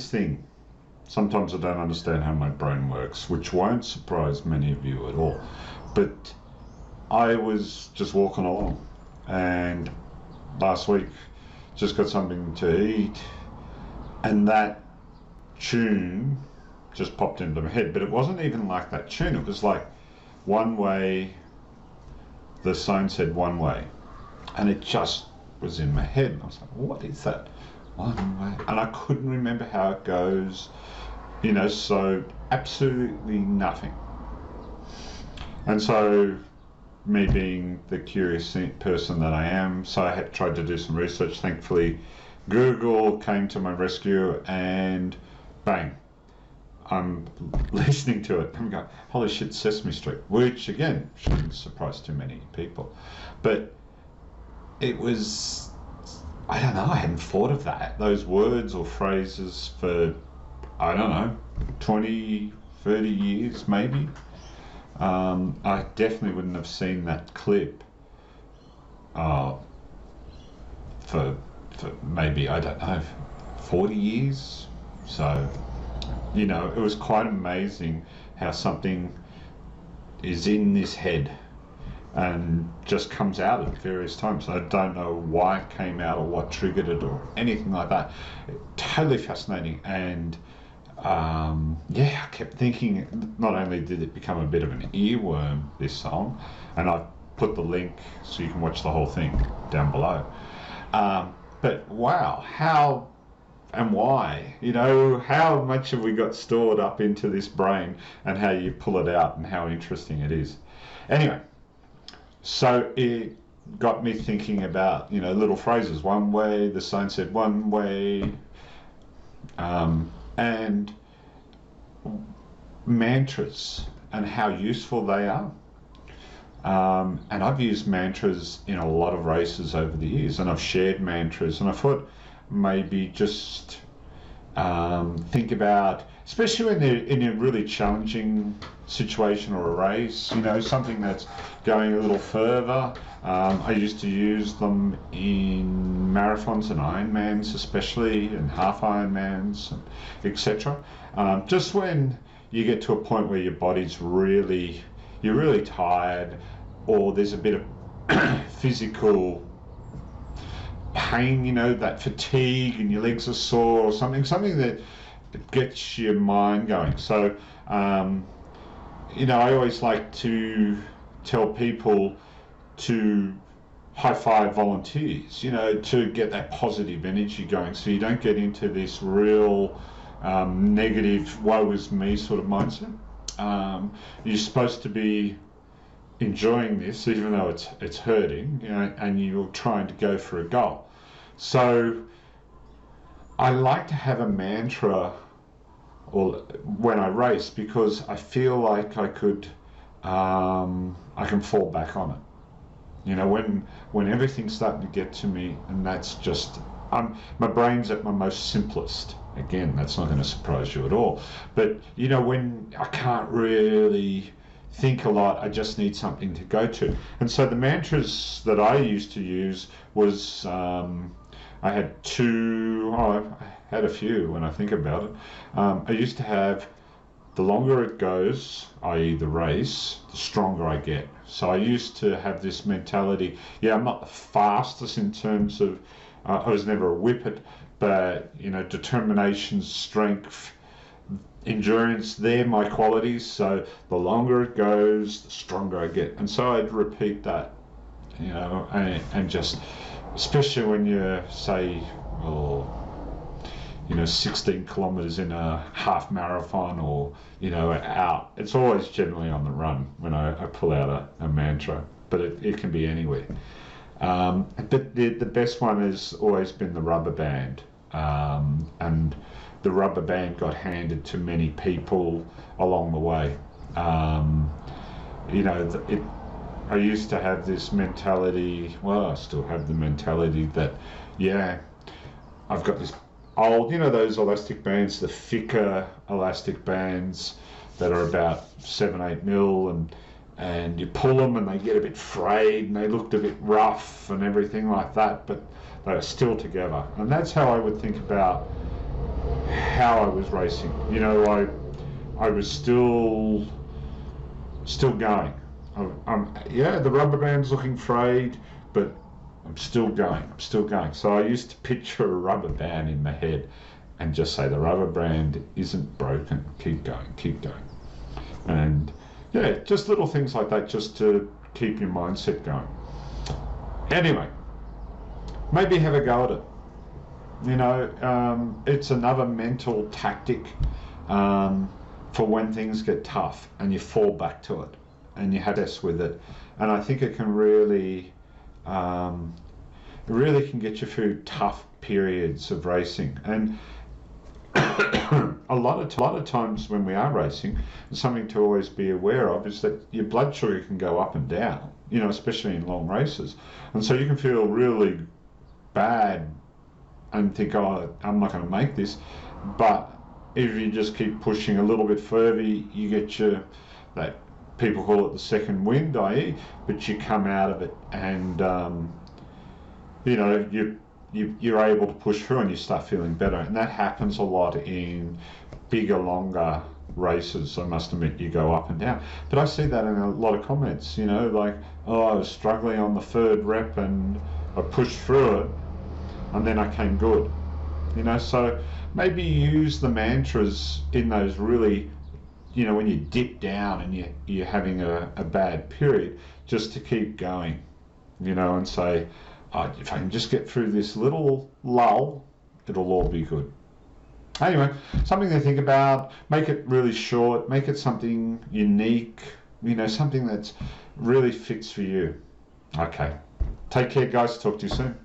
this thing. Sometimes I don't understand how my brain works, which won't surprise many of you at all. But I was just walking along, and last week just got something to eat, and that tune just popped into my head. But it wasn't even like that tune. It was like one way. The sign said one way, and it just was in my head. And I was like, what is that? One way. And I couldn't remember how it goes, so absolutely nothing. And so, me being the curious person that I am, so I had tried to do some research. Thankfully, Google came to my rescue, and bang, I'm listening to it. I'm going, holy shit, Sesame Street, which again shouldn't surprise too many people. But it was, I don't know, I hadn't thought of those words or phrases for, I don't know, 20, 30 years maybe. I definitely wouldn't have seen that clip for maybe, I don't know, 40 years. So, it was quite amazing how something is in this head and just comes out at various times. I don't know why it came out or what triggered it or anything like that. Totally fascinating. And I kept thinking, not only did it become a bit of an earworm, this song, and I've put the link so you can watch the whole thing down below. But wow, how and why? How much have we got stored up into this brain, and how you pull it out and how interesting it is. Anyway, so it got me thinking about, little phrases. One way, the sign said one way, and mantras and how useful they are. And I've used mantras in a lot of races over the years, and I've shared mantras, and I thought maybe just think about, especially when they're in a really challenging situation or a race, something that's going a little further. I used to use them in marathons and Ironmans especially, and half Ironmans, etc. Just when you get to a point where your body's you're really tired, or there's a bit of physical pain, that fatigue, and your legs are sore or something that gets your mind going. So, I always like to tell people to high five volunteers, to get that positive energy going, so you don't get into this real negative, woe is me sort of mindset. You're supposed to be enjoying this, even though it's hurting, and you're trying to go for a goal. So I like to have a mantra when I race, because I feel like I can fall back on it. When everything's starting to get to me, and that's just, my brain's at my most simplest. Again, that's not going to surprise you at all. But, when I can't really think a lot, I just need something to go to. And so the mantras that I used to use was, I had I had a few when I think about it. I used to have, the longer it goes, i.e. the race, the stronger I get. So I used to have this mentality, I'm not the fastest in terms of, I was never a whippet, but, determination, strength, endurance, they're my qualities. So the longer it goes, the stronger I get. And so I'd repeat that, and just, especially when you say, 16 kilometers in a half marathon, or, out. It's always generally on the run when I pull out a mantra, but it can be anywhere. But the best one has always been the rubber band. And the rubber band got handed to many people along the way. I used to have this mentality, I still have the mentality that, I've got this old, those elastic bands, the thicker elastic bands that are about 7-8 mil, and you pull them and they get a bit frayed and they looked a bit rough and everything like that, but they are still together. And that's how I would think about how I was racing. You know, I was still going. Yeah, the rubber band's looking frayed, but I'm still going. I'm still going. So I used to picture a rubber band in my head and just say the rubber band isn't broken. Keep going, keep going. And yeah, just little things like that just to keep your mindset going. Anyway, maybe have a go at it. You know, it's another mental tactic for when things get tough and you fall back to it and you have success with it. And I think it can really, can get you through tough periods of racing. And a lot of times when we are racing, something to always be aware of is that your blood sugar can go up and down, you know, especially in long races. And so you can feel really bad and think, oh, I'm not going to make this. But if you just keep pushing a little bit further, you get that people call it the second wind, i.e., but you come out of it and, you know, you're able to push through and you start feeling better. And that happens a lot in bigger, longer races. I must admit, you go up and down. But I see that in a lot of comments, you know, like, oh, I was struggling on the third rep and I pushed through it and then I came good. You know, so maybe use the mantras in those really, you know, when you dip down and you're having a bad period, just to keep going, you know, and say, oh, if I can just get through this little lull, it'll all be good. Anyway, something to think about. Make it really short. Make it something unique, you know, something that's really fits for you. Okay. Take care, guys. Talk to you soon.